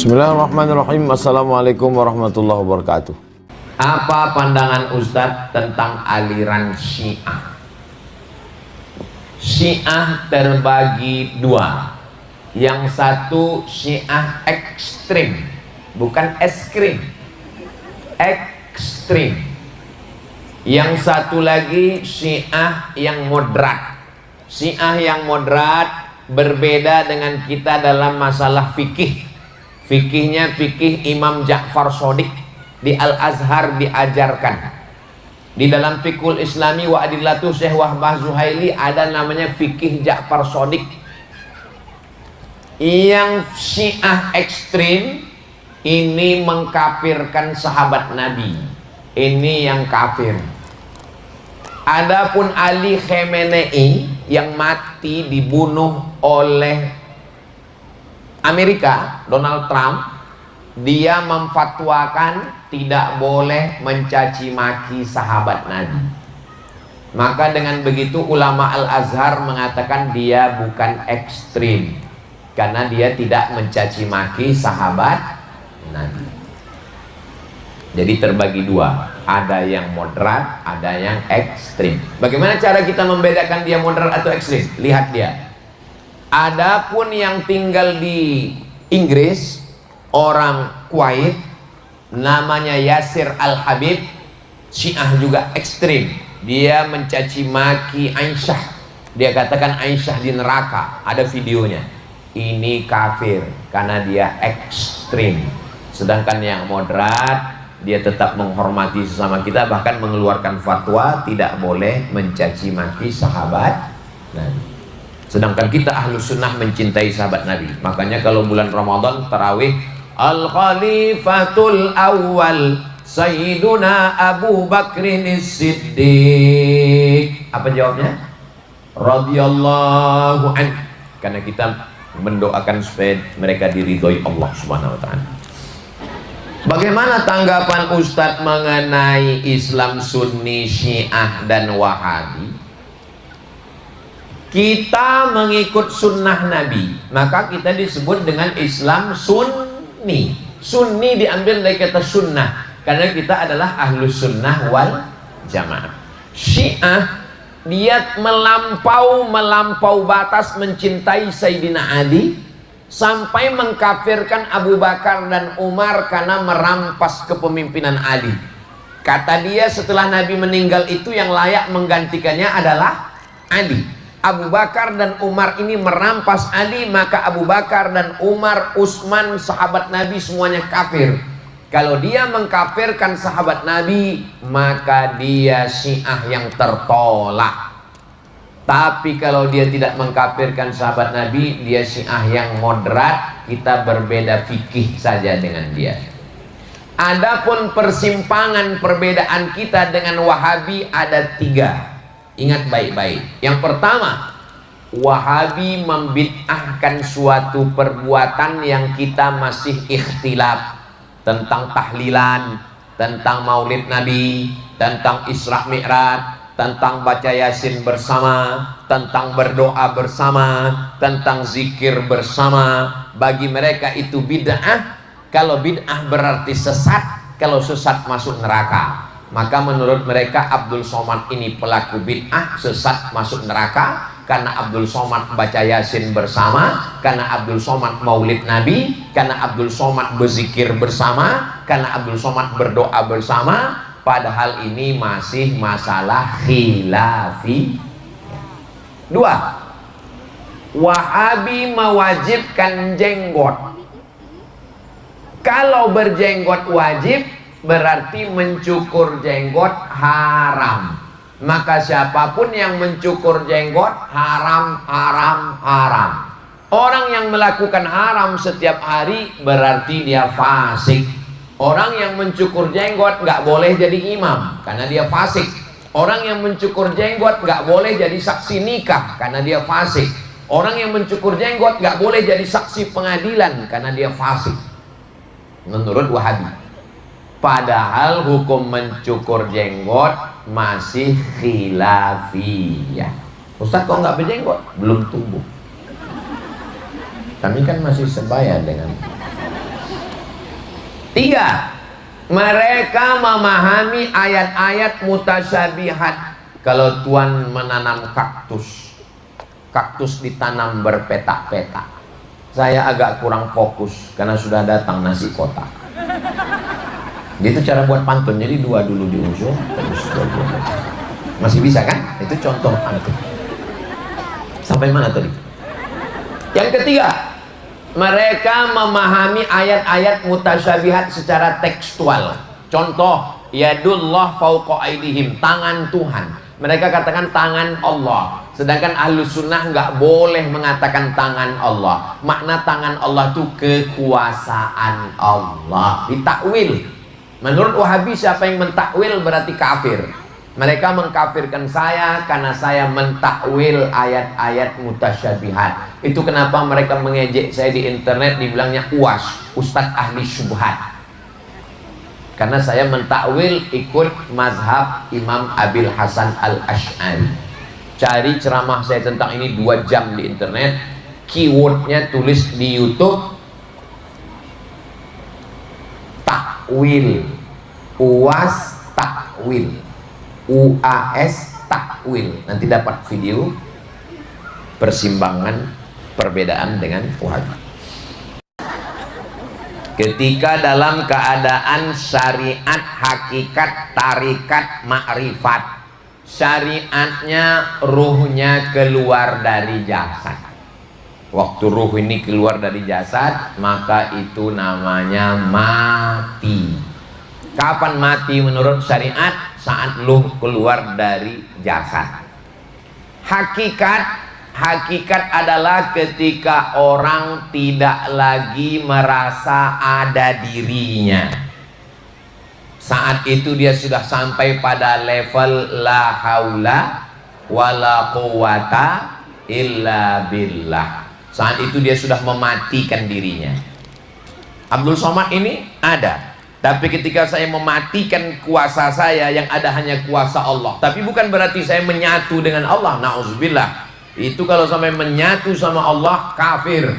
Bismillahirrahmanirrahim. Assalamualaikum warahmatullahi wabarakatuh. Apa pandangan Ustadz tentang aliran Syiah? Syiah terbagi dua. Yang satu Syiah ekstrim, bukan es krim, ekstrim. Yang satu lagi Syiah yang moderat. Syiah yang moderat berbeda dengan kita dalam masalah fikih. Fikihnya fikih Imam Ja'far Shadiq di Al-Azhar diajarkan. Di dalam Fiqhul Islami wa Adillatu Syekh Wahbah Zuhaili ada namanya fikih Ja'far Shadiq. Yang Syiah ekstrim ini mengkafirkan sahabat Nabi. Ini yang kafir. Adapun Ali Khamenei yang mati dibunuh oleh Amerika, Donald Trump, dia memfatwakan tidak boleh mencaci maki sahabat Nabi. Maka dengan begitu ulama Al-Azhar mengatakan dia bukan ekstrim karena dia tidak mencaci maki sahabat Nabi. Jadi terbagi dua, ada yang moderat, ada yang ekstrim. Bagaimana cara kita membedakan dia moderat atau ekstrim? Lihat dia. Adapun yang tinggal di Inggris, orang Kuwait, namanya Yasir Al-Habib, Syiah juga ekstrim. Dia mencaci maki Aisyah. Dia katakan Aisyah di neraka. Ada videonya. Ini kafir karena dia ekstrim. Sedangkan yang moderat, dia tetap menghormati sesama kita, bahkan mengeluarkan fatwa tidak boleh mencaci maki sahabat Nabi. Sedangkan kita Ahlus Sunnah mencintai sahabat Nabi. Makanya kalau bulan Ramadan tarawih, Al-Khalifatul Awwal Sayyiduna Abu Bakrin Siddiq. Apa jawabnya? Radhiyallahu anhu. Karena kita mendoakan supaya mereka diridhoi Allah Subhanahu wa taala. Bagaimana tanggapan Ustadz mengenai Islam Sunni, Syiah dan Wahabi? Kita mengikut sunnah Nabi, maka kita disebut dengan Islam Sunni. Sunni diambil dari kata sunnah, karena kita adalah Ahlus Sunnah wal Jamaah. Syiah, dia melampau batas mencintai Sayyidina Ali sampai mengkafirkan Abu Bakar dan Umar karena merampas kepemimpinan Ali. Kata dia, setelah Nabi meninggal itu yang layak menggantikannya adalah Ali. Abu Bakar dan Umar ini merampas Ali, maka Abu Bakar dan Umar, Utsman, sahabat Nabi semuanya kafir. Kalau dia mengkafirkan sahabat Nabi, maka dia Syiah yang tertolak. Tapi kalau dia tidak mengkafirkan sahabat Nabi, dia Syiah yang moderat. Kita berbeda fikih saja dengan dia. Adapun persimpangan perbedaan kita dengan Wahabi ada tiga. Ingat baik-baik. Yang pertama, Wahabi membid'ahkan suatu perbuatan yang kita masih ikhtilaf, tentang tahlilan, tentang maulid Nabi, tentang Isra Mi'raj, tentang baca Yasin bersama, tentang berdoa bersama, tentang zikir bersama. Bagi mereka itu bid'ah. Kalau bid'ah berarti sesat, kalau sesat masuk neraka. Maka menurut mereka Abdul Somad ini pelaku bid'ah, sesat, masuk neraka. Karena Abdul Somad baca Yasin bersama, karena Abdul Somad maulid Nabi, karena Abdul Somad berzikir bersama, karena Abdul Somad berdoa bersama. Padahal ini masih masalah khilafi. Dua, Wahabi mewajibkan jenggot. Kalau berjenggot wajib, berarti mencukur jenggot haram. Maka siapapun yang mencukur jenggot haram, haram, haram. Orang yang melakukan haram setiap hari berarti dia fasik. Orang yang mencukur jenggot nggak boleh jadi imam karena dia fasik. Orang yang mencukur jenggot nggak boleh jadi saksi nikah karena dia fasik. Orang yang mencukur jenggot nggak boleh jadi saksi pengadilan karena dia fasik. Menurut Wahabi. Padahal hukum mencukur jenggot masih khilafiyah. Ustaz kok nggak berjenggot? Belum tumbuh. Kami kan masih sebaya dengan Tiga, mereka memahami ayat-ayat mutasyabihat. Kalau Tuhan menanam kaktus, kaktus ditanam berpetak-petak. Saya agak kurang fokus karena sudah datang nasi kotak. Itu cara buat pantun, jadi dua dulu diusung, terus dua. Masih bisa kan? Itu contoh pantun. Sampai mana tadi? Yang ketiga, mereka memahami ayat-ayat mutasyabihat secara tekstual. Contoh, yadullah fauqa aydihim, tangan Tuhan. Mereka katakan tangan Allah. Sedangkan Ahlus Sunnah nggak boleh mengatakan tangan Allah. Makna tangan Allah itu kekuasaan Allah. Ditakwil. Menurut Wahabi, siapa yang mentakwil berarti kafir. Mereka mengkafirkan saya karena saya mentakwil ayat-ayat mutasyabihat. Itu kenapa mereka mengejek saya di internet, dibilangnya UAS, Ustadz Ahli Syubhat. Karena saya mentakwil ikut mazhab Imam Abil Hasan Al-Ash'ari. Cari ceramah saya tentang ini 2 jam di internet. Keywordnya tulis di YouTube, takwil, UAS takwil, UAS takwil. Nanti dapat video persimpangan perbedaan dengan Wahabi. Ketika dalam keadaan syariat, hakikat, tarikat, makrifat, syariatnya ruhnya keluar dari jasad. Waktu ruh ini keluar dari jasad, maka itu namanya mati. Kapan mati menurut syariat? Saat ruh keluar dari jasad. Hakikat adalah ketika orang tidak lagi merasa ada dirinya. Saat itu dia sudah sampai pada level la haula wala quwata illa billah. Saat itu dia sudah mematikan dirinya. Abdul Somad ini ada, tapi ketika saya mematikan kuasa saya, yang ada hanya kuasa Allah. Tapi bukan berarti saya menyatu dengan Allah, na'udzubillah. Itu kalau sampai menyatu sama Allah, kafir.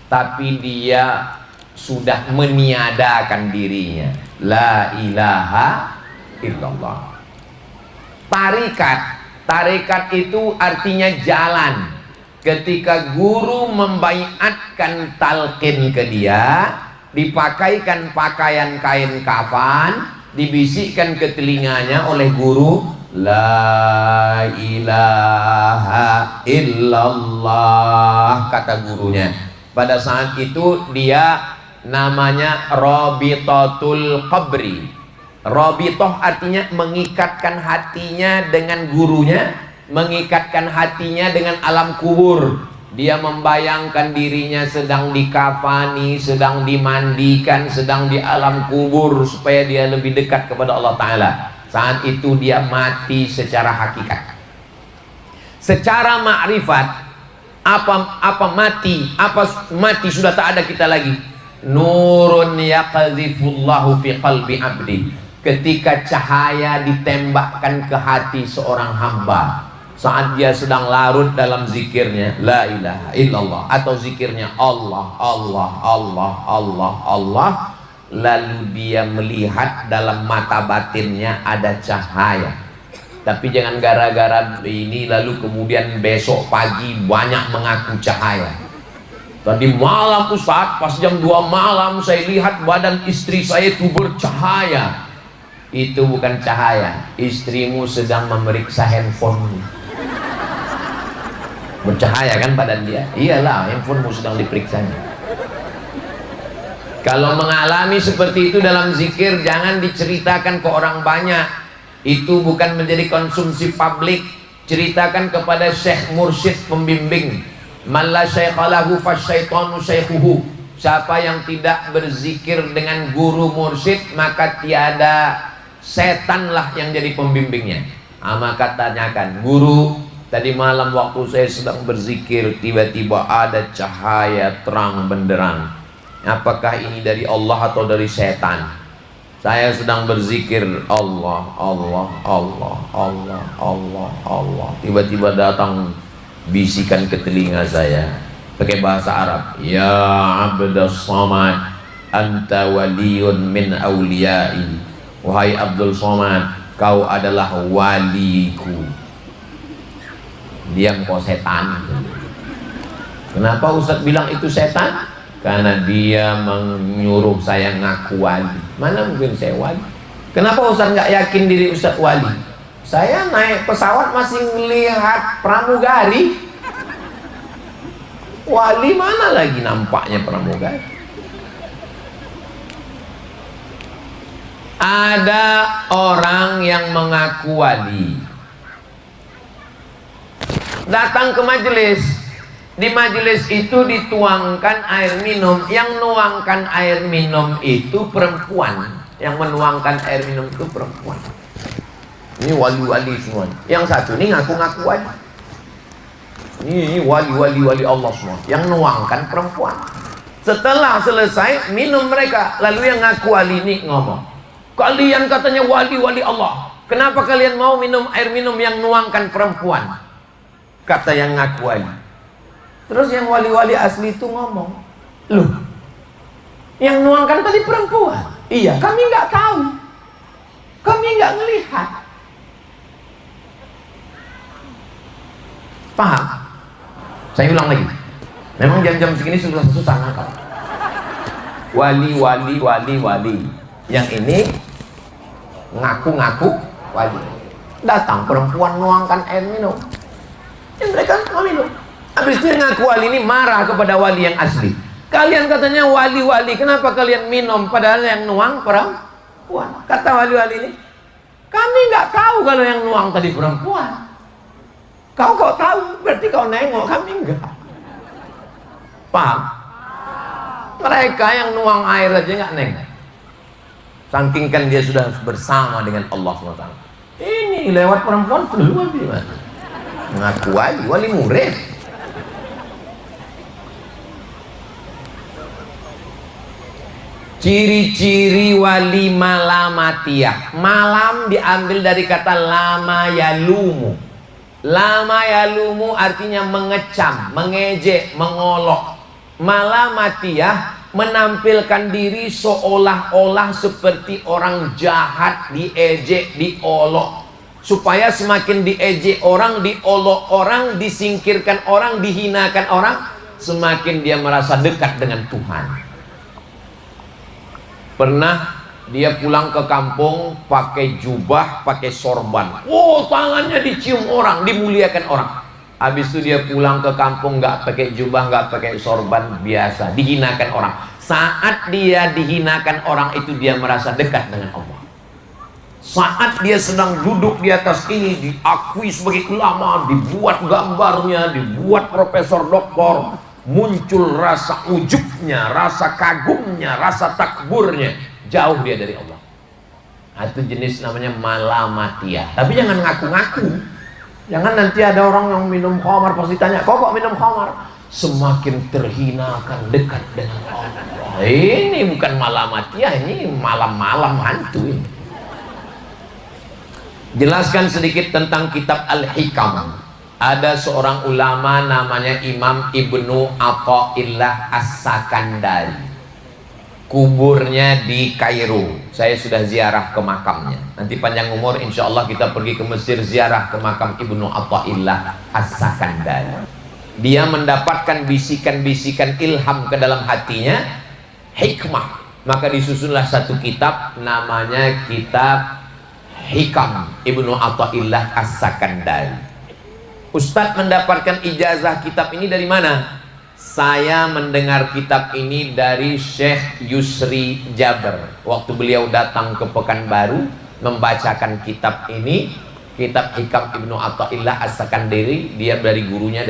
Tapi dia sudah meniadakan dirinya. La ilaha illallah. Tarikat itu artinya jalan. Ketika guru membaiatkan talqin ke dia, dipakaikan pakaian kain kafan, dibisikkan ke telinganya oleh guru, la ilaha illallah, kata gurunya. Pada saat itu dia namanya Rabitatul Qabri. Rabitoh artinya mengikatkan hatinya dengan gurunya, mengikatkan hatinya dengan alam kubur. Dia membayangkan dirinya sedang dikafani, sedang dimandikan, sedang di alam kubur supaya dia lebih dekat kepada Allah Ta'ala. Saat itu dia mati secara hakikat. Secara ma'rifat, apa mati? Apa mati sudah tak ada kita lagi? Nurun yaqadzifullahu fi qalbi abdi. Ketika cahaya ditembakkan ke hati seorang hamba saat dia sedang larut dalam zikirnya la ilaha illallah, atau zikirnya Allah Allah Allah Allah Allah, lalu dia melihat dalam mata batinnya ada cahaya. Tapi jangan gara-gara ini lalu kemudian besok pagi banyak mengaku cahaya. Tadi malam Ustaz, pas jam 2 malam saya lihat badan istri saya itu bercahaya. Itu bukan cahaya, istrimu sedang memeriksa handphone. Bercahaya kan badan dia? Iyalah, handphonemu sedang diperiksanya. Kalau mengalami seperti itu dalam zikir, jangan diceritakan ke orang banyak. Itu bukan menjadi konsumsi publik. Ceritakan kepada syekh mursyid pembimbing. Man la syaikha lahu fasyaitanu syaikhuhu. Siapa yang tidak berzikir dengan guru mursyid, maka tiada, setanlah yang jadi pembimbingnya. Maka tanyakan, guru, tadi malam waktu saya sedang berzikir, tiba-tiba ada cahaya terang benderang. Apakah ini dari Allah atau dari setan? Saya sedang berzikir Allah, Allah, Allah, Allah, Allah, Allah. Tiba-tiba datang bisikan ke telinga saya pakai bahasa Arab, ya abdas samad, anta waliyun min awliyai. Wahai Abdul Somad, kau adalah waliku. Diam kau setan. Kenapa Ustadz bilang itu setan? Karena dia menyuruh saya ngaku wali. Mana mungkin saya wali? Kenapa Ustadz nggak yakin diri Ustadz wali? Saya naik pesawat masih melihat pramugari. Wali mana lagi nampaknya pramugari? Ada orang yang mengaku wali, datang ke majelis. Di majelis itu dituangkan air minum. Yang nuangkan air minum itu perempuan. Yang menuangkan air minum itu perempuan. Ini wali-wali semua. Yang satu ini ngaku-ngaku wali. Ini wali Allah semua. Yang nuangkan perempuan. Setelah selesai minum mereka, lalu yang ngaku wali ini ngomong, kalian katanya wali-wali Allah, kenapa kalian mau minum air minum yang nuangkan perempuan? Kata yang ngaku wali. Terus yang wali-wali asli itu ngomong, loh, yang nuangkan tadi perempuan. Iya, kami nggak tahu, kami nggak ngelihat. Paham? Saya ulang lagi. Memang jam-jam segini susah ngangkat. Wali. Yang ini ngaku-ngaku wali. Datang perempuan nuangkan air minum. Dan mereka mau minum. Habis itu yang ngaku wali ini marah kepada wali yang asli. Kalian katanya wali-wali, kenapa kalian minum padahal yang nuang perempuan? Kata wali-wali ini, kami nggak tahu kalau yang nuang tadi perempuan. Kau tahu, berarti kau nengok, kami enggak. Paham? Mereka yang nuang air aja nggak nengok. Saking kan dia sudah bersama dengan Allah SWT. Ini lewat perempuan keluar di mana? Mengaku wali murid. Ciri-ciri wali malamatiyah. Malam diambil dari kata lama yalumu. Lama yalumu artinya mengecam, mengejek, mengolok. Malamatiyah menampilkan diri seolah-olah seperti orang jahat, diejek, diolok. Supaya semakin diejek orang, diolok orang, disingkirkan orang, dihinakan orang, semakin dia merasa dekat dengan Tuhan. Pernah dia pulang ke kampung pakai jubah, pakai sorban. Oh, tangannya dicium orang, dimuliakan orang. Habis itu dia pulang ke kampung nggak pakai jubah, nggak pakai sorban, biasa, dihinakan orang. Saat dia dihinakan orang itu dia merasa dekat dengan Allah. Saat dia sedang duduk di atas ini, diakui sebagai ulama, dibuat gambarnya, dibuat profesor doktor, muncul rasa ujubnya, rasa kagumnya, rasa takburnya, jauh dia dari Allah. Itu jenis namanya malamatiyah. Tapi jangan ngaku-ngaku. Jangan nanti ada orang yang minum khamar pasti tanya, kok minum khamar? Semakin terhinakan dekat dengan Allah. Ini bukan malamatiyah, ini malam-malam hantu ini. Jelaskan sedikit tentang kitab Al-Hikam. Ada seorang ulama namanya Imam Ibnu Athaillah As-Sakandari. Kuburnya di Kairo. Saya sudah ziarah ke makamnya. Nanti panjang umur insya Allah kita pergi ke Mesir ziarah ke makam Ibnu Athaillah As-Sakandari. Dia mendapatkan bisikan-bisikan ilham ke dalam hatinya, hikmah. Maka disusunlah satu kitab namanya kitab Hikam Ibnu Athaillah As-Sakandari. Ustadz mendapatkan ijazah kitab ini dari mana? Saya mendengar kitab ini dari Syekh Yusri Jabir. Waktu beliau datang ke Pekanbaru membacakan kitab ini, kitab Hikam Ibnu Athaillah As-Sakandari, dia dari gurunya.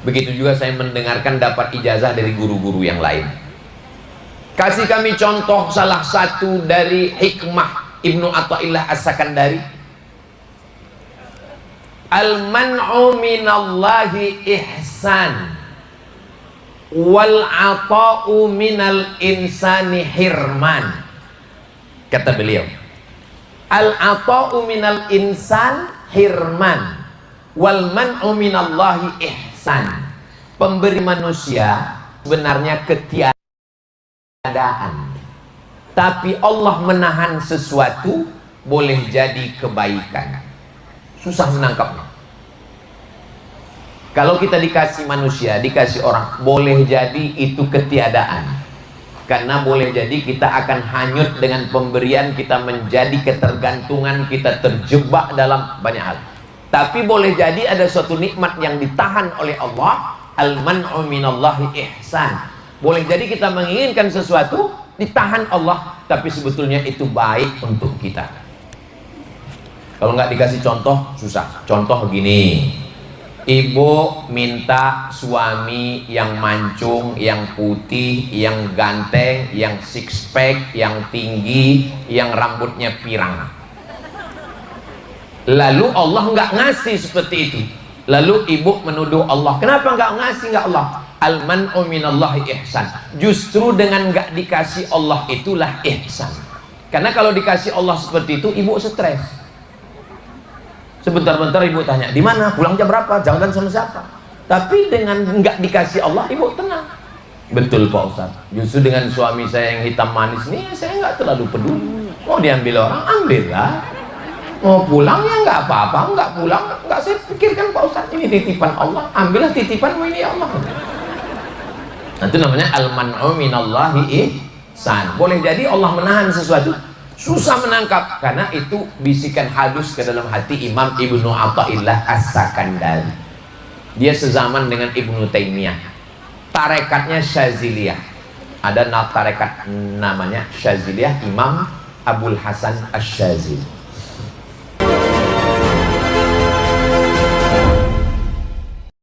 Begitu juga saya mendengarkan dapat ijazah dari guru-guru yang lain. Kasih kami contoh salah satu dari hikmah Ibnu Athaillah As-Sakandari. Al-man'u minallahi ihsan wal ata'u minal insani hirman. Kata beliau, al-ata'u minal insan hirman wal man'u minallahi ihsan. Pemberi manusia sebenarnya ketiadaan keadaan. Tapi Allah menahan sesuatu boleh jadi kebaikan. Susah menangkapnya. Kalau kita dikasih manusia, dikasih orang, boleh jadi itu ketiadaan. Karena boleh jadi kita akan hanyut dengan pemberian, kita menjadi ketergantungan, kita terjebak dalam banyak hal. Tapi boleh jadi ada suatu nikmat yang ditahan oleh Allah. Al-man'u minallahi ihsan. Boleh jadi kita menginginkan sesuatu, ditahan Allah, tapi sebetulnya itu baik untuk kita. Kalau nggak dikasih contoh, susah. Contoh gini, ibu minta suami yang mancung, yang putih, yang ganteng, yang six pack, yang tinggi, yang rambutnya pirang. Lalu Allah nggak ngasih seperti itu. Lalu ibu menuduh Allah, kenapa nggak ngasih nggak Allah? Al-man'u minallahi ihsan. Justru dengan nggak dikasih Allah itulah ihsan. Karena kalau dikasih Allah seperti itu, ibu stres. Sebentar-bentar ibu tanya, di mana? Pulang jam berapa? Jalan sama siapa? Tapi dengan nggak dikasih Allah, ibu tenang. Betul Pak Ustaz. Justru dengan suami saya yang hitam manis nih, saya nggak terlalu peduli. Mau diambil orang, ambillah. Mau pulang ya nggak apa-apa, nggak pulang nggak saya pikirkan Pak Ustaz, ini titipan Allah, ambillah titipanmu ini ya Allah. Nah, itu namanya al-man'u minallahi ihsan. Boleh jadi Allah menahan sesuatu, susah menangkap, karena itu bisikan halus ke dalam hati Imam Ibnu Athaillah As-Sakandari. Dia sezaman dengan Ibnu Taimiyah. Tarekatnya Syaziliyah. Ada tarekat namanya Syaziliyah, Imam Abul Hasan Asy-Syazili.